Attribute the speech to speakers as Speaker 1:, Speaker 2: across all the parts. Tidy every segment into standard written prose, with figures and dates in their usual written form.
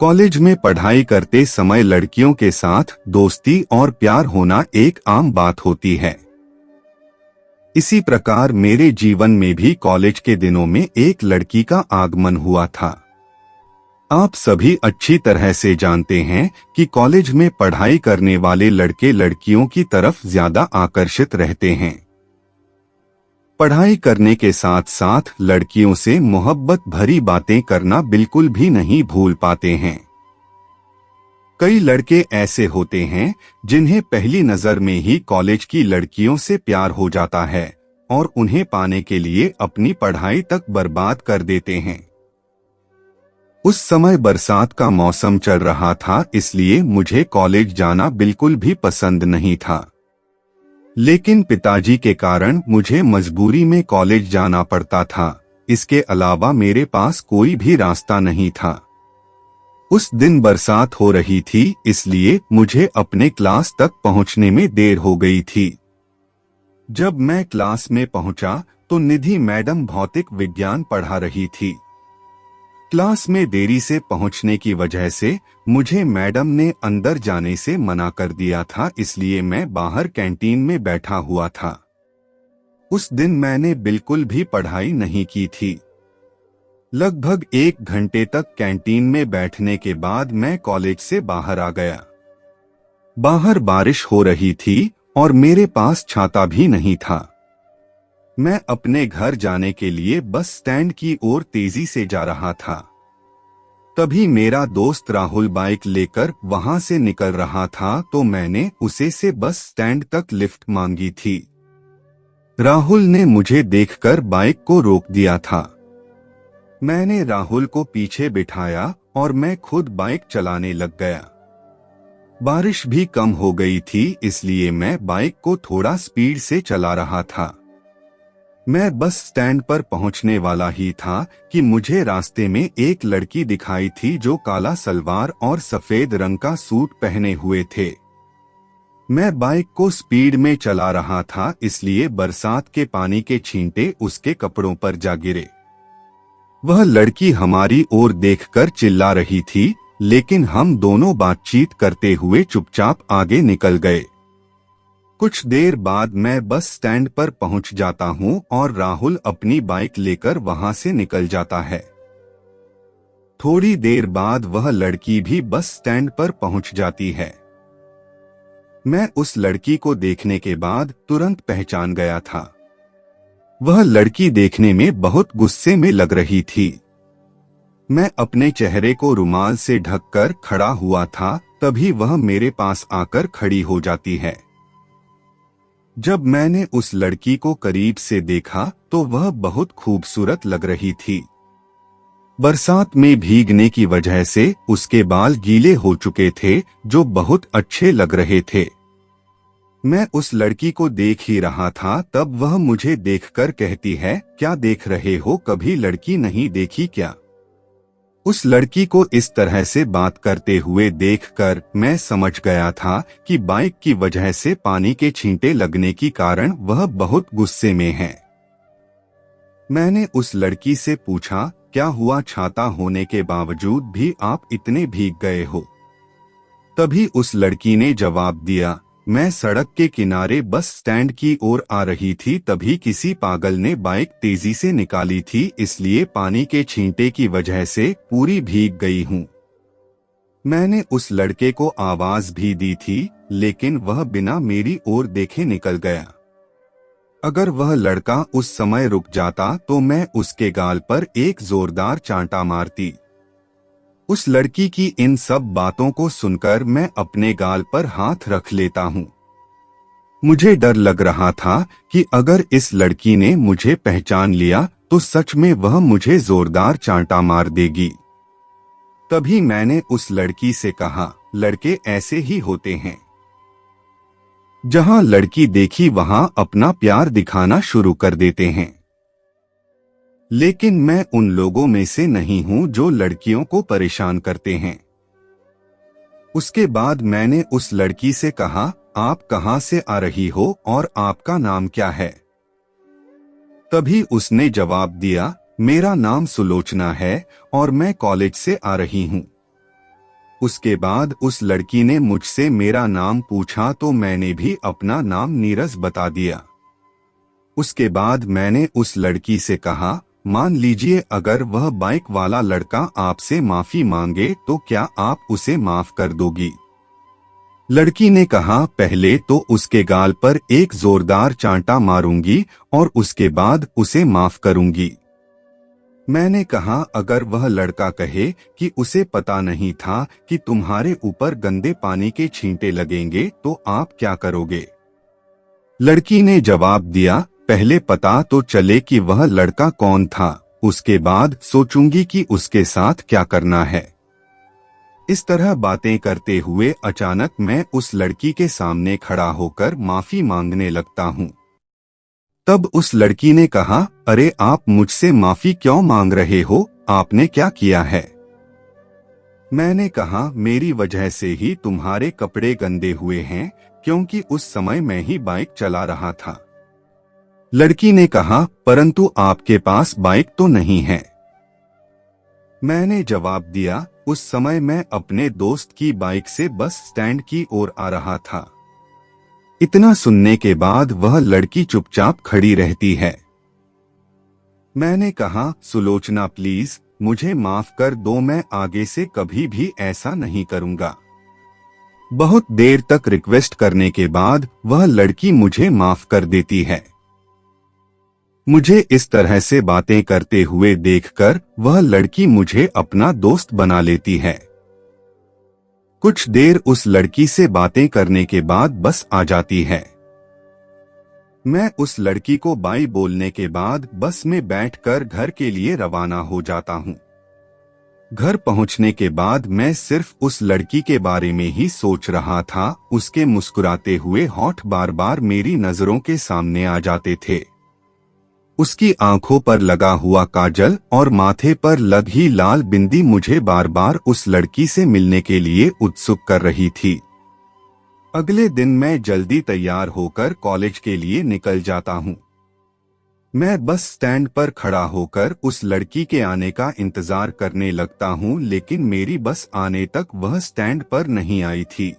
Speaker 1: College में पढ़ाई करते समय लड़कियों के साथ दोस्ती और प्यार होना एक आम बात होती है। इसी प्रकार मेरे जीवन में भी कॉलेज के दिनों में एक लड़की का आगमन हुआ था। आप सभी अच्छी तरह से जानते हैं कि कॉलेज में पढ़ाई करने वाले लड़के लड़कियों की तरफ ज्यादा आकर्षित रहते हैं। पढ़ाई करने के साथ साथ लड़कियों से मोहब्बत भरी बातें करना बिल्कुल भी नहीं भूल पाते हैं। कई लड़के ऐसे होते हैं जिन्हें पहली नजर में ही कॉलेज की लड़कियों से प्यार हो जाता है और उन्हें पाने के लिए अपनी पढ़ाई तक बर्बाद कर देते हैं। उस समय बरसात का मौसम चल रहा था, इसलिए मुझे कॉलेज जाना बिल्कुल भी पसंद नहीं था। लेकिन पिताजी के कारण मुझे मजबूरी में कॉलेज जाना पड़ता था। इसके अलावा मेरे पास कोई भी रास्ता नहीं था। उस दिन बरसात हो रही थी, इसलिए मुझे अपने क्लास तक पहुंचने में देर हो गई थी। जब मैं क्लास में पहुंचा तो निधि मैडम भौतिक विज्ञान पढ़ा रही थी। क्लास में देरी से पहुंचने की वजह से मुझे मैडम ने अंदर जाने से मना कर दिया था, इसलिए मैं बाहर कैंटीन में बैठा हुआ था। उस दिन मैंने बिल्कुल भी पढ़ाई नहीं की थी। लगभग 1 घंटे तक कैंटीन में बैठने के बाद मैं कॉलेज से बाहर आ गया। बाहर बारिश हो रही थी और मेरे पास छाता भी नहीं था। मैं अपने घर जाने के लिए बस स्टैंड की ओर तेजी से जा रहा था। तभी मेरा दोस्त राहुल बाइक लेकर वहां से निकल रहा था, तो मैंने उसे से बस स्टैंड तक लिफ्ट मांगी थी। राहुल ने मुझे देखकर बाइक को रोक दिया था। मैंने राहुल को पीछे बिठाया और मैं खुद बाइक चलाने लग गया। बारिश भी कम हो गई थी, इसलिए मैं बाइक को थोड़ा स्पीड से चला रहा था। मैं बस स्टैंड पर पहुंचने वाला ही था कि मुझे रास्ते में एक लड़की दिखाई थी जो काला सलवार और सफेद रंग का सूट पहने हुए थे। मैं बाइक को स्पीड में चला रहा था, इसलिए बरसात के पानी के छींटे उसके कपड़ों पर जा गिरे। वह लड़की हमारी ओर देखकर चिल्ला रही थी, लेकिन हम दोनों बातचीत करते हुए चुपचाप आगे निकल गए। कुछ देर बाद मैं बस स्टैंड पर पहुंच जाता हूं और राहुल अपनी बाइक लेकर वहां से निकल जाता है। थोड़ी देर बाद वह लड़की भी बस स्टैंड पर पहुंच जाती है। मैं उस लड़की को देखने के बाद तुरंत पहचान गया था। वह लड़की देखने में बहुत गुस्से में लग रही थी। मैं अपने चेहरे को रुमाल से ढककर खड़ा हुआ था, तभी वह मेरे पास आकर खड़ी हो जाती है। जब मैंने उस लड़की को करीब से देखा तो वह बहुत खूबसूरत लग रही थी। बरसात में भीगने की वजह से उसके बाल गीले हो चुके थे, जो बहुत अच्छे लग रहे थे। मैं उस लड़की को देख ही रहा था, तब वह मुझे देखकर कहती है, क्या देख रहे हो, कभी लड़की नहीं देखी क्या? उस लड़की को इस तरह से बात करते हुए देखकर मैं समझ गया था कि बाइक की वजह से पानी के छींटे लगने के कारण वह बहुत गुस्से में है। मैंने उस लड़की से पूछा, क्या हुआ, छाता होने के बावजूद भी आप इतने भीग गए हो? तभी उस लड़की ने जवाब दिया, मैं सड़क के किनारे बस स्टैंड की ओर आ रही थी, तभी किसी पागल ने बाइक तेजी से निकाली थी, इसलिए पानी के छींटे की वजह से पूरी भीग गई हूँ। मैंने उस लड़के को आवाज भी दी थी, लेकिन वह बिना मेरी ओर देखे निकल गया। अगर वह लड़का उस समय रुक जाता तो मैं उसके गाल पर एक जोरदार चांटा मारती। उस लड़की की इन सब बातों को सुनकर मैं अपने गाल पर हाथ रख लेता हूँ। मुझे डर लग रहा था कि अगर इस लड़की ने मुझे पहचान लिया तो सच में वह मुझे जोरदार चांटा मार देगी। तभी मैंने उस लड़की से कहा, लड़के ऐसे ही होते हैं, जहां लड़की देखी वहां अपना प्यार दिखाना शुरू कर देते हैं। लेकिन मैं उन लोगों में से नहीं हूं जो लड़कियों को परेशान करते हैं। उसके बाद मैंने उस लड़की से कहा, आप कहां से आ रही हो और आपका नाम क्या है? तभी उसने जवाब दिया, मेरा नाम सुलोचना है और मैं कॉलेज से आ रही हूं। उसके बाद उस लड़की ने मुझसे मेरा नाम पूछा तो मैंने भी अपना नाम नीरज बता दिया। उसके बाद मैंने उस लड़की से कहा, मान लीजिए अगर वह बाइक वाला लड़का आपसे माफी मांगे तो क्या आप उसे माफ कर दोगी? लड़की ने कहा, पहले तो उसके गाल पर एक जोरदार चांटा मारूंगी और उसके बाद उसे माफ करूंगी। मैंने कहा, अगर वह लड़का कहे कि उसे पता नहीं था कि तुम्हारे ऊपर गंदे पानी के छींटे लगेंगे तो आप क्या करोगे? लड़की ने जवाब दिया, पहले पता तो चले कि वह लड़का कौन था, उसके बाद सोचूंगी कि उसके साथ क्या करना है। इस तरह बातें करते हुए अचानक मैं उस लड़की के सामने खड़ा होकर माफी मांगने लगता हूँ। तब उस लड़की ने कहा, अरे आप मुझसे माफी क्यों मांग रहे हो, आपने क्या किया है? मैंने कहा, मेरी वजह से ही तुम्हारे कपड़े गंदे हुए हैं, क्योंकि उस समय मैं ही बाइक चला रहा था। लड़की ने कहा, परंतु आपके पास बाइक तो नहीं है। मैंने जवाब दिया, उस समय मैं अपने दोस्त की बाइक से बस स्टैंड की ओर आ रहा था। इतना सुनने के बाद वह लड़की चुपचाप खड़ी रहती है। मैंने कहा, सुलोचना प्लीज मुझे माफ कर दो, मैं आगे से कभी भी ऐसा नहीं करूंगा। बहुत देर तक रिक्वेस्ट करने के बाद वह लड़की मुझे माफ कर देती है। मुझे इस तरह से बातें करते हुए देखकर वह लड़की मुझे अपना दोस्त बना लेती है। कुछ देर उस लड़की से बातें करने के बाद बस आ जाती है। मैं उस लड़की को बाय बोलने के बाद बस में बैठकर घर के लिए रवाना हो जाता हूँ। घर पहुंचने के बाद मैं सिर्फ उस लड़की के बारे में ही सोच रहा था। उसके मुस्कुराते हुए होंठ बार बार मेरी नजरों के सामने आ जाते थे। उसकी आंखों पर लगा हुआ काजल और माथे पर लगी लाल बिंदी मुझे बार बार उस लड़की से मिलने के लिए उत्सुक कर रही थी। अगले दिन मैं जल्दी तैयार होकर कॉलेज के लिए निकल जाता हूँ। मैं बस स्टैंड पर खड़ा होकर उस लड़की के आने का इंतजार करने लगता हूँ, लेकिन मेरी बस आने तक वह स्टैंड पर नहीं आई थी।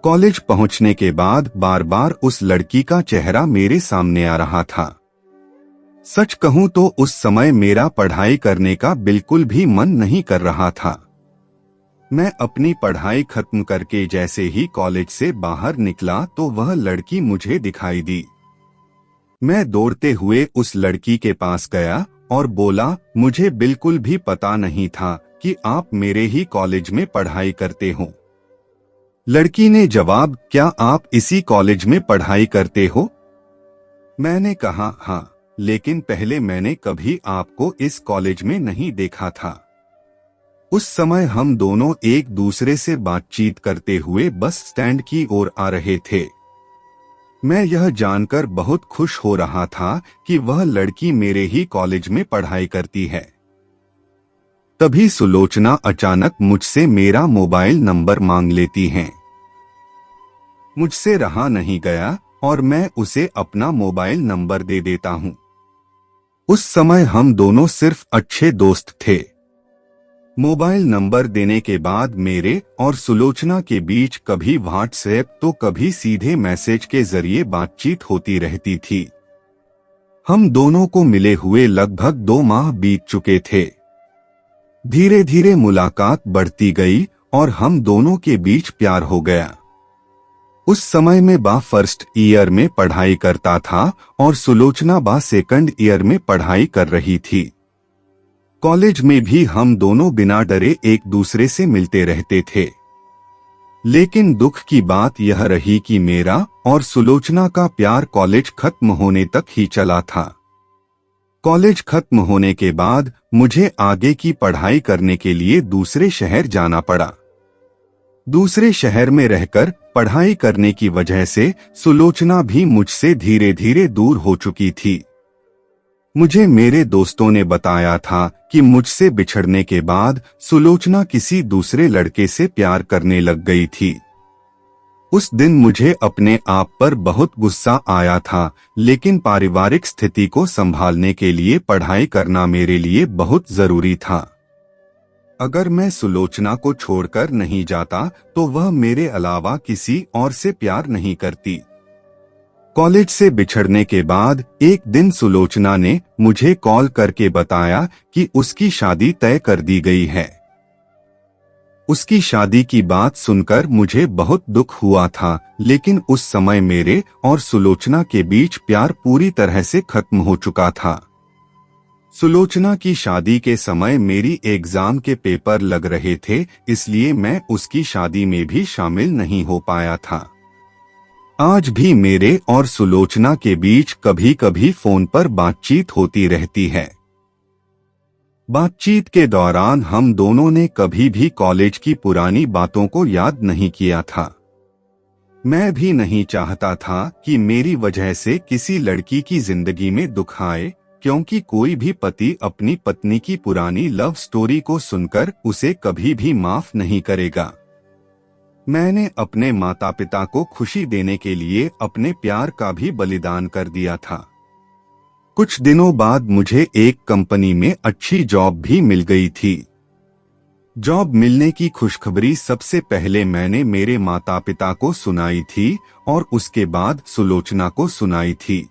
Speaker 1: कॉलेज पहुंचने के बाद बार बार उस लड़की का चेहरा मेरे सामने आ रहा था। सच कहूं तो उस समय मेरा पढ़ाई करने का बिल्कुल भी मन नहीं कर रहा था। मैं अपनी पढ़ाई खत्म करके जैसे ही कॉलेज से बाहर निकला तो वह लड़की मुझे दिखाई दी। मैं दौड़ते हुए उस लड़की के पास गया और बोला, मुझे बिल्कुल भी पता नहीं था कि आप मेरे ही कॉलेज में पढ़ाई करते हो। लड़की ने जवाब, क्या आप इसी कॉलेज में पढ़ाई करते हो? मैंने कहा, हाँ, लेकिन पहले मैंने कभी आपको इस कॉलेज में नहीं देखा था। उस समय हम दोनों एक दूसरे से बातचीत करते हुए बस स्टैंड की ओर आ रहे थे। मैं यह जानकर बहुत खुश हो रहा था कि वह लड़की मेरे ही कॉलेज में पढ़ाई करती है। तभी सुलोचना अचानक मुझसे मेरा मोबाइल नंबर मांग लेती हैं। मुझसे रहा नहीं गया और मैं उसे अपना मोबाइल नंबर दे देता हूं। उस समय हम दोनों सिर्फ अच्छे दोस्त थे। मोबाइल नंबर देने के बाद मेरे और सुलोचना के बीच कभी व्हाट्सएप तो कभी सीधे मैसेज के जरिए बातचीत होती रहती थी। हम दोनों को मिले हुए लगभग 2 माह बीत चुके थे। धीरे धीरे मुलाकात बढ़ती गई और हम दोनों के बीच प्यार हो गया। उस समय मैं बा फर्स्ट ईयर में पढ़ाई करता था और सुलोचना बा सेकंड ईयर में पढ़ाई कर रही थी। कॉलेज में भी हम दोनों बिना डरे एक दूसरे से मिलते रहते थे। लेकिन दुख की बात यह रही कि मेरा और सुलोचना का प्यार कॉलेज खत्म होने तक ही चला था। कॉलेज खत्म होने के बाद मुझे आगे की पढ़ाई करने के लिए दूसरे शहर जाना पड़ा। दूसरे शहर में रहकर पढ़ाई करने की वजह से सुलोचना भी मुझसे धीरे धीरे दूर हो चुकी थी। मुझे मेरे दोस्तों ने बताया था कि मुझसे बिछड़ने के बाद सुलोचना किसी दूसरे लड़के से प्यार करने लग गई थी। उस दिन मुझे अपने आप पर बहुत गुस्सा आया था, लेकिन पारिवारिक स्थिति को संभालने के लिए पढ़ाई करना मेरे लिए बहुत जरूरी था। अगर मैं सुलोचना को छोड़कर नहीं जाता तो वह मेरे अलावा किसी और से प्यार नहीं करती। कॉलेज से बिछड़ने के बाद एक दिन सुलोचना ने मुझे कॉल करके बताया कि उसकी शादी तय कर दी गई है। उसकी शादी की बात सुनकर मुझे बहुत दुख हुआ था, लेकिन उस समय मेरे और सुलोचना के बीच प्यार पूरी तरह से खत्म हो चुका था। सुलोचना की शादी के समय मेरी एग्जाम के पेपर लग रहे थे, इसलिए मैं उसकी शादी में भी शामिल नहीं हो पाया था। आज भी मेरे और सुलोचना के बीच कभी कभी फोन पर बातचीत होती रहती है। बातचीत के दौरान हम दोनों ने कभी भी कॉलेज की पुरानी बातों को याद नहीं किया था। मैं भी नहीं चाहता था कि मेरी वजह से किसी लड़की की जिंदगी में दुख आए, क्योंकि कोई भी पति अपनी पत्नी की पुरानी लव स्टोरी को सुनकर उसे कभी भी माफ नहीं करेगा। मैंने अपने माता पिता को खुशी देने के लिए अपने प्यार का भी बलिदान कर दिया था। कुछ दिनों बाद मुझे एक कंपनी में अच्छी जॉब भी मिल गई थी। जॉब मिलने की खुशखबरी सबसे पहले मैंने मेरे माता पिता को सुनाई थी और उसके बाद सुलोचना को सुनाई थी।